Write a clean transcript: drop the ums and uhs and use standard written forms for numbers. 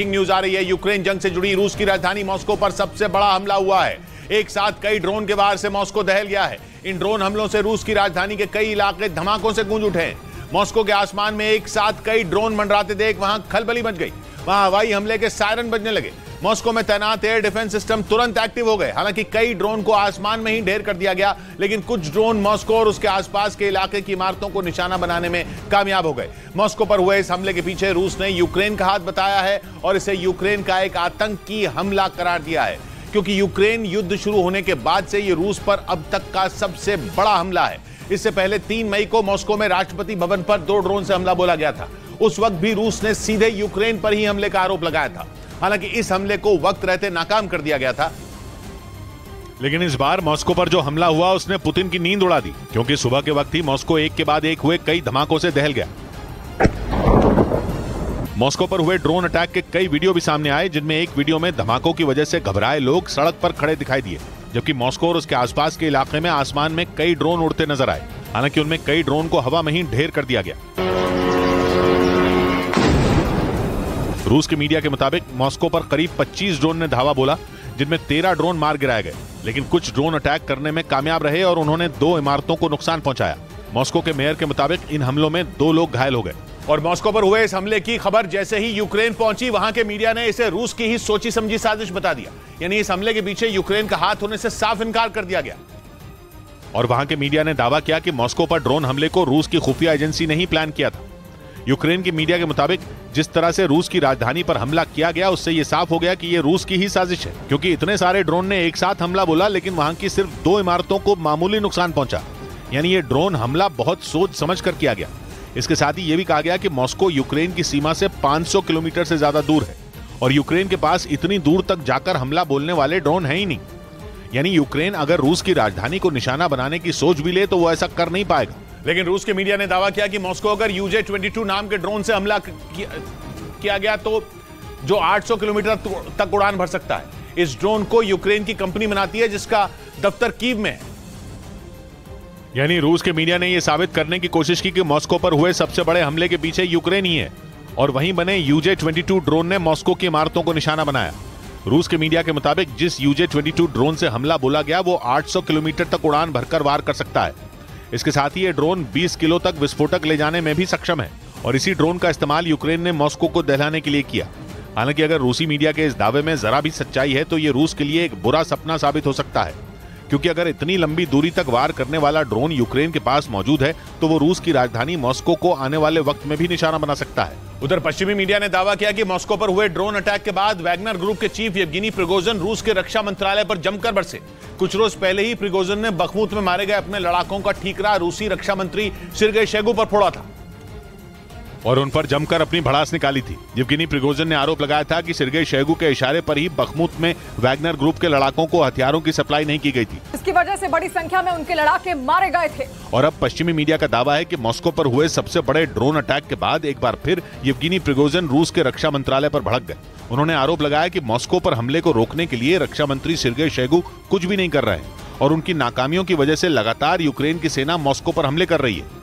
Breaking news आ रही है। Ukraine जंग से जुड़ी रूस की राजधानी मॉस्को पर सबसे बड़ा हमला हुआ है। एक साथ कई ड्रोन के वार से मॉस्को दहल गया है। इन ड्रोन हमलों से रूस की राजधानी के कई इलाके धमाकों से गूंज उठे हैं। मॉस्को के आसमान में एक साथ कई ड्रोन मंडराते देख वहां खलबली मच गई। वहां हवाई हमले के सायरन बजने लगे। मॉस्को में तैनात एयर डिफेंस सिस्टम तुरंत एक्टिव हो गए। हालांकि कई ड्रोन को आसमान में ही ढेर कर दिया गया, लेकिन कुछ ड्रोन मॉस्को और उसके आसपास के इलाके की इमारतों को निशाना बनाने में कामयाब हो गए। मॉस्को पर हुए इस हमले के पीछे रूस ने यूक्रेन का हाथ बताया है और इसे यूक्रेन का एक आतंकी हमला करार दिया है, क्योंकि यूक्रेन युद्ध शुरू होने के बाद से यह रूस पर अब तक का सबसे बड़ा हमला है। इससे पहले 3 मई को मॉस्को में राष्ट्रपति भवन पर 2 ड्रोन से हमला बोला गया था। उस वक्त भी रूस ने सीधे यूक्रेन पर ही हमले का आरोप लगाया था। हालांकि इस हमले को वक्त रहते नाकाम कर दिया गया था, लेकिन इस बार मॉस्को पर जो हमला हुआ उसने पुतिन की नींद उड़ा दी, क्योंकि सुबह के वक्त ही मॉस्को एक के बाद एक हुए कई धमाकों से दहल गया। मॉस्को पर हुए ड्रोन अटैक के कई वीडियो भी सामने आए, जिनमें एक वीडियो में धमाकों की वजह से घबराए लोग सड़क पर खड़े दिखाई दिए, जबकि मॉस्को और उसके आसपास के इलाके में आसमान में कई ड्रोन उड़ते नजर आए। हालांकि उनमें कई ड्रोन को हवा में ही ढेर कर दिया गया। रूस के मीडिया के मुताबिक मॉस्को पर करीब 25 ड्रोन ने धावा बोला, जिनमें 13 ड्रोन मार गिराए गए, लेकिन कुछ ड्रोन अटैक करने में कामयाब रहे और उन्होंने 2 इमारतों को नुकसान पहुंचाया। मॉस्को के मेयर के मुताबिक इन हमलों में 2 लोग घायल हो गए। और मॉस्को पर हुए इस हमले की खबर जैसे ही यूक्रेन पहुंची, वहां के मीडिया ने इसे रूस की ही सोची समझी साजिश बता दिया। यानी इस हमले के पीछे यूक्रेन का हाथ होने से साफ इनकार कर दिया गया। और वहां के मीडिया ने दावा किया कि मॉस्को पर ड्रोन हमले को रूस की खुफिया एजेंसी ने ही प्लान किया था। यूक्रेन की मीडिया के मुताबिक जिस तरह से रूस की राजधानी पर हमला किया गया, उससे यह साफ हो गया कि यह रूस की ही साजिश है, क्योंकि इतने सारे ड्रोन ने एक साथ हमला बोला, लेकिन वहां की सिर्फ 2 इमारतों को मामूली नुकसान पहुंचा। यानी यह ड्रोन हमला बहुत सोच समझ कर किया गया। इसके साथ ही यह भी कहा गया कि मॉस्को यूक्रेन की सीमा से 500 किलोमीटर से ज्यादा दूर है और यूक्रेन के पास इतनी दूर तक जाकर हमला बोलने वाले ड्रोन है ही नहीं। यानी यूक्रेन अगर रूस की राजधानी को निशाना बनाने की सोच भी ले तो वो ऐसा कर नहीं पाएगा। लेकिन रूस के मीडिया ने दावा किया कि मॉस्को अगर UJ-22 नाम के ड्रोन से हमला किया गया तो जो 800 किलोमीटर तक उड़ान भर सकता है। इस ड्रोन को यूक्रेन की कंपनी बनाती है, जिसका दफ्तर कीव में है। यानी रूस के मीडिया ने यह साबित करने की कोशिश की कि मॉस्को पर हुए सबसे बड़े हमले के पीछे यूक्रेन ही है, और वहीं बने UJ-22 ड्रोन ने मॉस्को की इमारतों को निशाना बनाया। रूस के मीडिया के मुताबिक जिस UJ-22 ड्रोन से हमला बोला गया, वो 800 किलोमीटर तक उड़ान भरकर वार कर सकता है। इसके साथ ही ये ड्रोन 20 किलो तक विस्फोटक ले जाने में भी सक्षम है, और इसी ड्रोन का इस्तेमाल यूक्रेन ने मॉस्को को दहलाने के लिए किया। हालांकि अगर रूसी मीडिया के इस दावे में जरा भी सच्चाई है तो ये रूस के लिए एक बुरा सपना साबित हो सकता है, क्योंकि अगर इतनी लंबी दूरी तक वार करने वाला ड्रोन यूक्रेन के पास मौजूद है तो वो रूस की राजधानी मॉस्को को आने वाले वक्त में भी निशाना बना सकता है। उधर पश्चिमी मीडिया ने दावा किया कि मॉस्को पर हुए ड्रोन अटैक के बाद वैगनर ग्रुप के चीफ येवगेनी प्रिगोजिन रूस के रक्षा मंत्रालय पर जमकर बरसे। कुछ रोज पहले ही प्रिगोजिन ने बखमुत में मारे गए अपने लड़ाकों का ठीकरा रूसी रक्षा मंत्री सिर्गेई शोइगु पर फोड़ा था और उन पर जमकर अपनी भड़ास निकाली थी। येवगेनी प्रिगोजिन ने आरोप लगाया था कि सिर्गेई शोइगु के इशारे पर ही बखमुत में वैगनर ग्रुप के लड़ाकों को हथियारों की सप्लाई नहीं की गई थी। इसकी वजह से बड़ी संख्या में उनके लड़ाके मारे गए थे। और अब पश्चिमी मीडिया का दावा है कि मॉस्को पर हुए सबसे बड़े ड्रोन अटैक के बाद एक बार फिर येवगेनी प्रिगोजिन रूस के रक्षा मंत्रालय पर भड़क गए। उन्होंने आरोप लगाया कि मॉस्को पर हमले को रोकने के लिए रक्षा मंत्री सिर्गेई शोइगु कुछ भी नहीं कर रहे हैं और उनकी नाकामियों की वजह से लगातार यूक्रेन की सेना मॉस्को पर हमले कर रही है।